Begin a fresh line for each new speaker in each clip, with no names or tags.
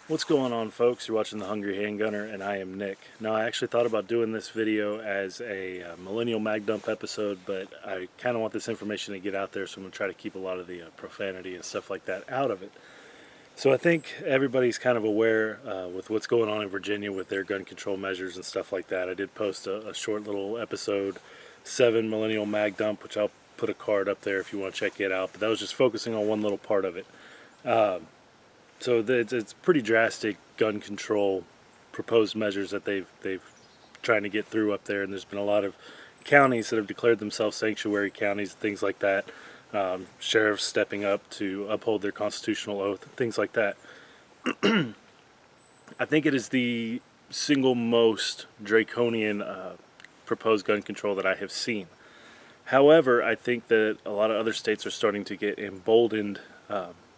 What's going on, folks? You're watching The Hungry Handgunner, and I am Nick. Now, I actually thought about doing this video as a Millennial Mag Dump episode, but I kind of want this information to get out there, so I'm going to try to keep a lot of the profanity and stuff like that out of it. So I think everybody's kind of aware with what's going on in Virginia with their gun control measures and stuff like that. I did post a short little episode, 7 Millennial Mag Dump, which I'll put a card up there if you want to check it out, but that was just focusing on one little part of it. It's pretty drastic gun control proposed measures that they've trying to get through up there, and there's been a lot of counties that have declared themselves sanctuary counties, things like that. Sheriffs stepping up to uphold their constitutional oath, things like that. I think it is the single most draconian proposed gun control that I have seen. However, I think that a lot of other states are starting to get emboldened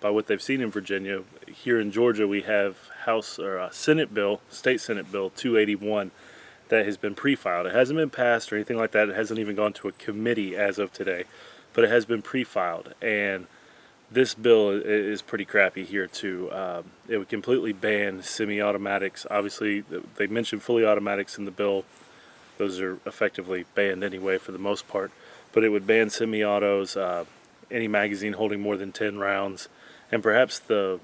by what they've seen in Virginia. Here in Georgia, we have State Senate Bill 281 that has been pre-filed. It hasn't been passed or anything like that. It hasn't even gone to a committee as of today, but it has been pre-filed. And this bill is pretty crappy here too. It would completely ban semi-automatics. Obviously, they mentioned fully automatics in the bill. Those are effectively banned anyway for the most part. But it would ban semi-autos, any magazine holding more than 10 rounds. And perhaps the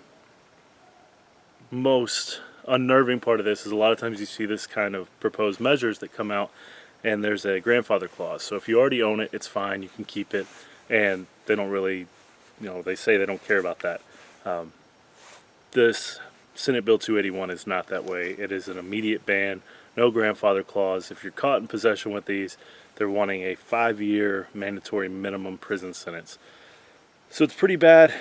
most unnerving part of this is a lot of times you see this kind of proposed measures that come out and there's a grandfather clause. So if you already own it, it's fine, you can keep it, and they don't really, they say they don't care about that. This Senate Bill 281 is not that way. It is an immediate ban, no grandfather clause. If you're caught in possession with these, they're wanting a 5-year mandatory minimum prison sentence. So it's pretty bad.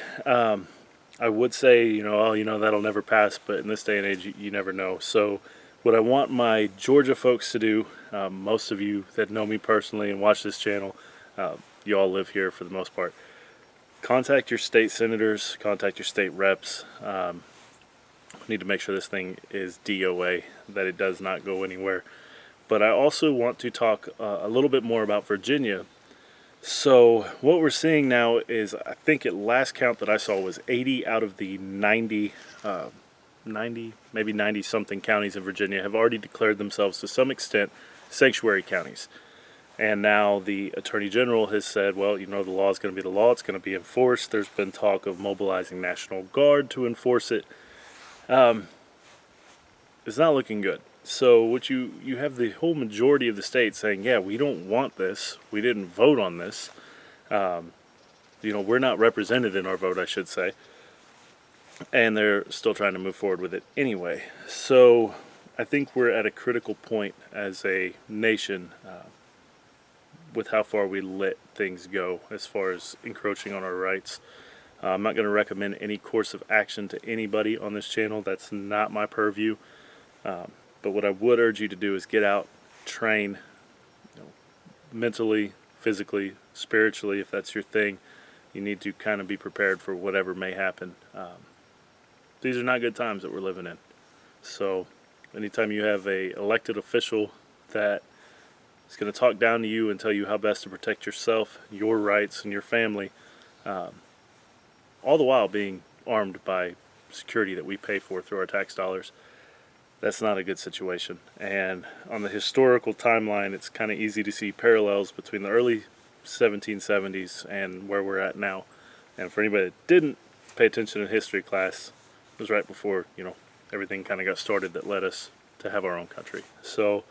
I would say, that'll never pass, but in this day and age, you never know. So what I want my Georgia folks to do, most of you that know me personally and watch this channel, you all live here for the most part, contact your state senators, contact your state reps. Need to make sure this thing is DOA, that it does not go anywhere. But I also want to talk a little bit more about Virginia. So what we're seeing now is, I think at last count that I saw was 80 out of the 90, maybe 90 something counties in Virginia have already declared themselves to some extent sanctuary counties. And now the Attorney General has said, well, the law is going to be the law, it's going to be enforced. There's been talk of mobilizing National Guard to enforce it. It's not looking good. So what you have the whole majority of the state saying, yeah, we don't want this. We didn't vote on this. We're not represented in our vote, I should say. And they're still trying to move forward with it anyway. So I think we're at a critical point as a nation with how far we let things go as far as encroaching on our rights. I'm not going to recommend any course of action to anybody on this channel. That's not my purview. But what I would urge you to do is get out, train, mentally, physically, spiritually, if that's your thing. You need to kind of be prepared for whatever may happen. These are not good times that we're living in. So anytime you have a elected official that is going to talk down to you and tell you how best to protect yourself, your rights, and your family, all the while being armed by security that we pay for through our tax dollars, that's not a good situation. And on the historical timeline, it's kind of easy to see parallels between the early 1770s and where we're at now. And for anybody that didn't pay attention in history class, it was right before, everything kind of got started that led us to have our own country. So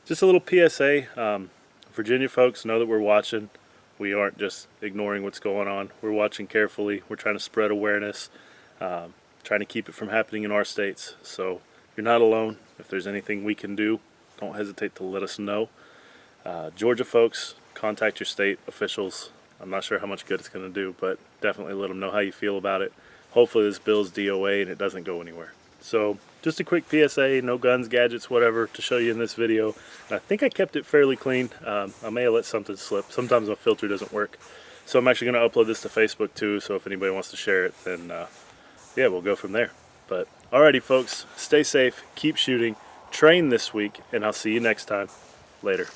just a little PSA. Virginia folks, know that we're watching. We aren't just ignoring what's going on. We're watching carefully. We're trying to spread awareness, trying to keep it from happening in our states. So you're not alone. If there's anything we can do, don't hesitate to let us know. Georgia folks, contact your state officials. I'm not sure how much good it's going to do, but definitely let them know how you feel about it. Hopefully this bill's DOA and it doesn't go anywhere. So just a quick PSA, no guns, gadgets, whatever, to show you in this video. And I think I kept it fairly clean. I may have let something slip. Sometimes my filter doesn't work. So I'm actually going to upload this to Facebook too, so if anybody wants to share it, then yeah, we'll go from there. But alrighty folks, stay safe, keep shooting, train this week, and I'll see you next time. Later.